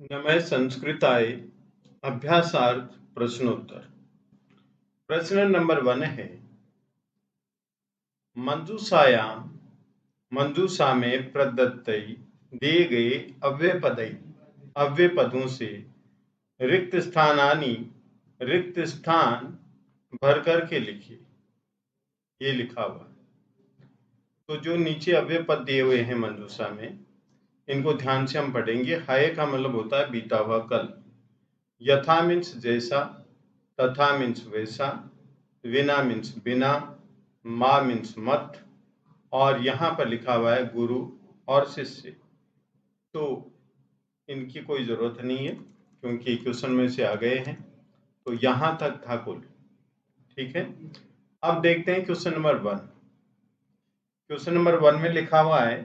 नमः संस्कृताय अभ्यासार्थ प्रश्नोत्तर। प्रश्न नंबर 1 है, मंजूषायां मंजूषा में प्रदत्त दिए गए अव्यय पदों से रिक्त स्थान भर करके लिखिए। ये लिखा हुआ है। तो जो नीचे अव्यय पद दिए हुए हैं मंजूषा में, इनको ध्यान से हम पढ़ेंगे। हाय का मतलब होता है बीता हुआ कल। यथा मीन्स जैसा, तथा मीन्स वैसा, विना मीन्स बिना, मा मीन्स मत, और यहाँ पर लिखा हुआ है गुरु और शिष्य। तो इनकी कोई जरूरत नहीं है क्योंकि क्वेश्चन में से आ गए हैं। तो यहाँ तक था कुल। ठीक है, अब देखते हैं क्वेश्चन नंबर 1। क्वेश्चन नंबर 1 में लिखा हुआ है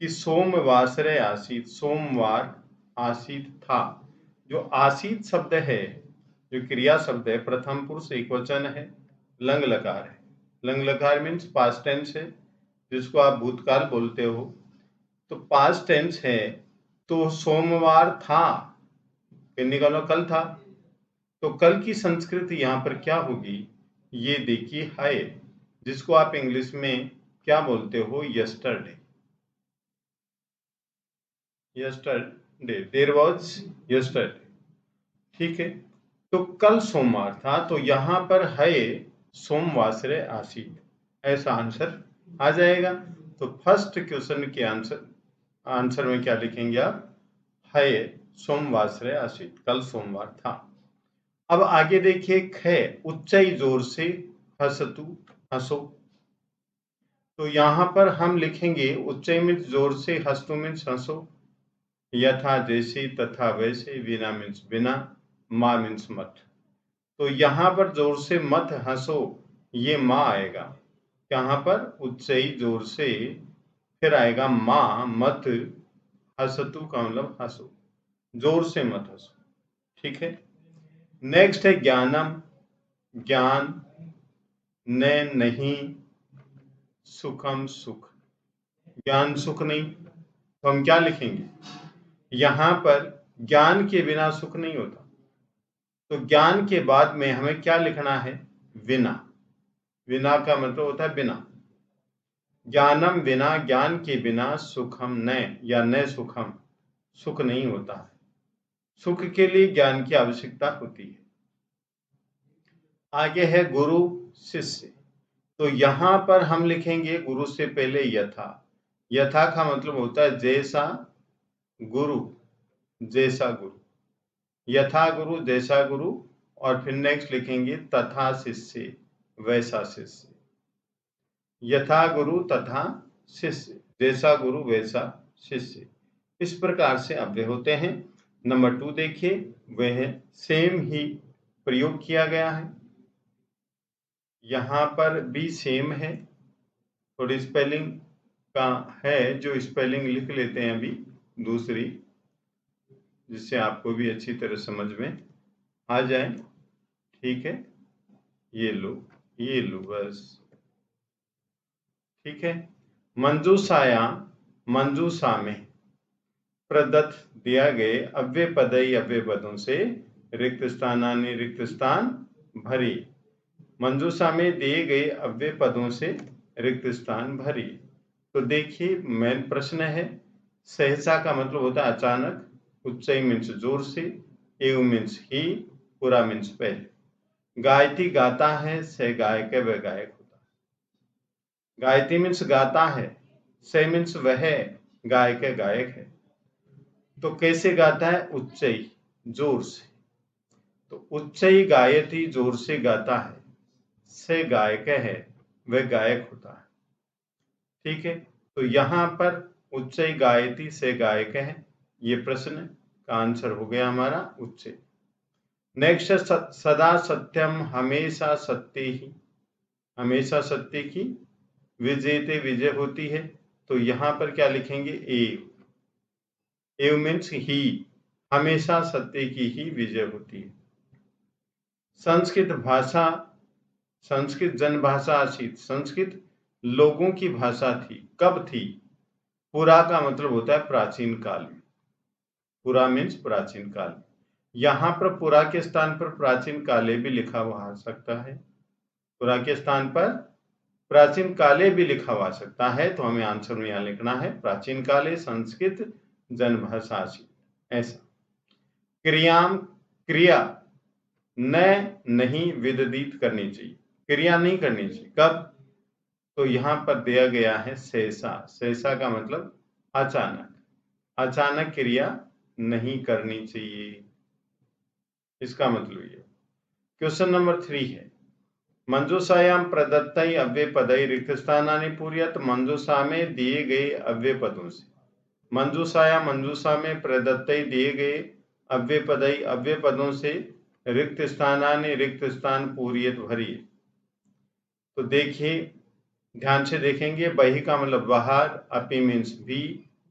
कि सोमवासरे आसीत, सोमवार आसीत था। जो आसीत शब्द है, जो क्रिया शब्द है, प्रथम पुरुष एकवचन है, लंग लकार है। लंग लकार मीन्स पास्ट टेंस है, जिसको आप भूतकाल बोलते हो। तो पास्ट टेंस है, तो सोमवार था, फिर निकालो कल था। तो कल की संस्कृति यहाँ पर क्या होगी, ये देखिए है, जिसको आप इंग्लिश में क्या बोलते हो, yesterday. Yesterday, there was yesterday. ठीक है, तो कल सोमवार था, तो यहाँ पर है सोमवासरे आसीत, ऐसा आंसर आ जाएगा। तो फर्स्ट क्वेश्चन के आंसर में क्या लिखेंगे आप, है सोमवासरे आसीत, कल सोमवार था। अब आगे देखिए, ख उच्चाई जोर से हसतु, हंसो। तो यहाँ पर हम लिखेंगे उच्चाई मीन्स जोर से, हंसतु मीन्स हंसो, यथा जैसे, तथा वैसे, विना मीन्स बिना, मा मीन्स मत। तो यहाँ पर जोर से मत हंसो, ये माँ आएगा। यहाँ पर उच्चाई जोर से, फिर आएगा माँ, मत हसतु का मतलब हंसो, जोर से मत हंसो। ठीक है, नेक्स्ट है ज्ञानम, ज्ञान, न नहीं, सुखम सुख। ज्ञान सुख नहीं, तो हम क्या लिखेंगे, यहाँ पर ज्ञान के बिना सुख नहीं होता। तो ज्ञान के बाद में हमें क्या लिखना है, विना। विना का मतलब होता है बिना। ज्ञानम बिना, ज्ञान के बिना, सुखम न, या न सुखम, सुख नहीं होता है। सुख के लिए ज्ञान की आवश्यकता होती है। आगे है गुरु शिष्य। तो यहाँ पर हम लिखेंगे गुरु से पहले यथा। यथा का मतलब होता है जैसा गुरु, जैसा गुरु, यथा गुरु, जैसा गुरु। और फिर नेक्स्ट लिखेंगे तथा शिष्य, वैसा शिष्य। यथा गुरु तथा शिष्य, जैसा गुरु वैसा शिष्य। इस प्रकार से अव्यय होते हैं। नंबर 2 देखिए, वह सेम ही प्रयोग किया गया है। यहाँ पर भी सेम है, थोड़ी स्पेलिंग का है, जो स्पेलिंग लिख लेते हैं अभी दूसरी, जिससे आपको भी अच्छी तरह समझ में आ जाए। ठीक है, ये लो बस। ठीक है, मंजूषाया, मंजूषा में प्रदत्त दिया गए अव्यय पदों से रिक्त स्थानानि, रिक्त स्थान भरी। मंजूषा में दिए गए अव्यय पदों से रिक्त स्थान भरी। तो देखिए, मेन प्रश्न है, सहसा का मतलब होता है अचानक, उच्चई मीन्स जोर से, एव मीन्स ही, पूरा मीन्स पहले। गायती गाता है, से गायक व गायक होता है। गायती मीन्स गाता है, से मीन्स वह, गायक गायक है। तो कैसे गाता है, उच्चई, जोर से। तो उच्चई गायती, जोर से गाता है, से गायक है, वह गायक होता है। ठीक है, तो यहाँ पर उच्चई गायती, से गायक है, ये प्रश्न का आंसर हो गया हमारा उच्चई। नेक्स्ट, सदा सत्यम, हमेशा सत्य ही, हमेशा सत्य की विजयते, विजय होती है। तो यहाँ पर क्या लिखेंगे, एव। एव मीन्स ही, हमेशा सत्य की ही विजय होती है। संस्कृत भाषा, संस्कृत जनभाषा आसीत, संस्कृत लोगों की भाषा थी। कब थी, पुरा का मतलब होता है प्राचीन काल में। पुरा मीन्स प्राचीन काल। यहाँ पर पुरा के स्थान पर प्राचीन काले भी लिखा हुआ सकता है, पुरा के स्थान पर प्राचीन काले भी लिखा हुआ सकता है, तो हमें आंसर में यहाँ लिखना है प्राचीन काले संस्कृत जनभाषा आसीत्, ऐसा। क्रिया न नहीं विदित करनी चाहिए, क्रिया नहीं करनी चाहिए, कब? तो यहाँ पर दिया गया है सहसा, सहसा का मतलब अचानक, अचानक क्रिया नहीं करनी चाहिए, इसका मतलब ये। क्वेश्चन नंबर 3 है मंजूषायाम प्रदत्तै अव्ययपदै रिक्त स्थानानि पूरयत। मंजूषा में दिए गए अव्यय पदों से, मंजूषा में प्रदत्तै दिए गए अव्यय पदों से रिक्त स्थानानि रिक्त स्थान पूरयत भरिए। तो देखिए, ध्यान से देखेंगे, बही का मतलब बाहर, अपि मीन्स भी,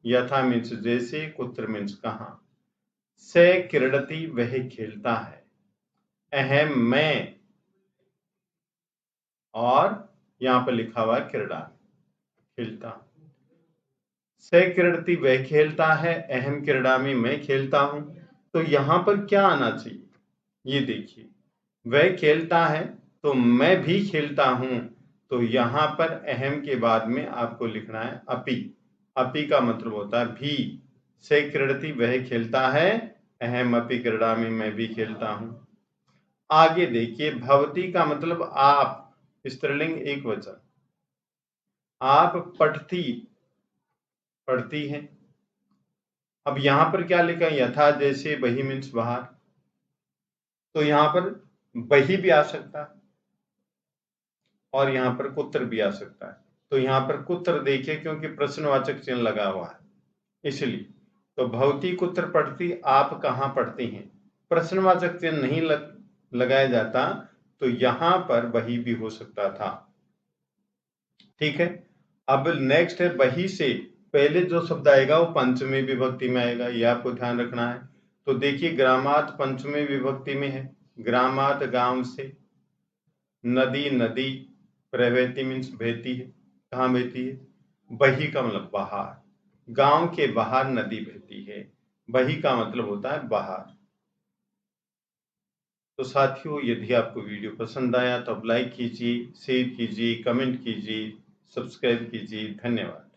यथा मीन्स जैसे, कुत्र मीन्स कहाँ। से क्रीडति वह खेलता है, अहम मैं, और यहाँ पर लिखा हुआ क्रीड़ा, खेलता। से क्रीडति वह खेलता है, अहम क्रीडामि मैं खेलता हूं। तो यहाँ पर क्या आना चाहिए, ये देखिए, वह खेलता है तो मैं भी खेलता हूं, तो यहाँ पर अहम के बाद में आपको लिखना है अपि। अपि का मतलब होता है भी। से क्रीडति वह खेलता है, अहम अपि क्रीडामि मैं भी खेलता हूं। आगे देखिए, भवती का मतलब आप, स्त्रीलिंग एक वचन, आप पठती, पढ़ती हैं। अब यहां पर क्या लिखा है, यथा जैसे, बही मीन्स बाहर, तो यहां पर बही भी आ सकता है और यहां पर कुत्र भी आ सकता है। तो यहां पर कुत्र देखिए, क्योंकि प्रश्नवाचक चिन्ह लगा हुआ है इसलिए। तो भवती कुत्र पढ़ती, आप कहाँ पढ़ती हैं, प्रश्नवाचक चिन्ह नहीं लगाया जाता, तो यहां पर बही भी हो सकता था। ठीक है, अब नेक्स्ट है, बही से पहले जो शब्द आएगा वो पंचमी विभक्ति में आएगा, ये आपको ध्यान रखना है। तो देखिए, ग्रामात पंचमी विभक्ति में है, ग्रामात गांव से, नदी नदी, प्रवहती मीन्स बहती है, कहाँ बहती है, बही का मतलब बाहर, गांव के बाहर नदी बहती है, बही का मतलब होता है बाहर। तो साथियों, यदि आपको वीडियो पसंद आया तो आप लाइक कीजिए, शेयर कीजिए, कमेंट कीजिए, सब्सक्राइब कीजिए। धन्यवाद।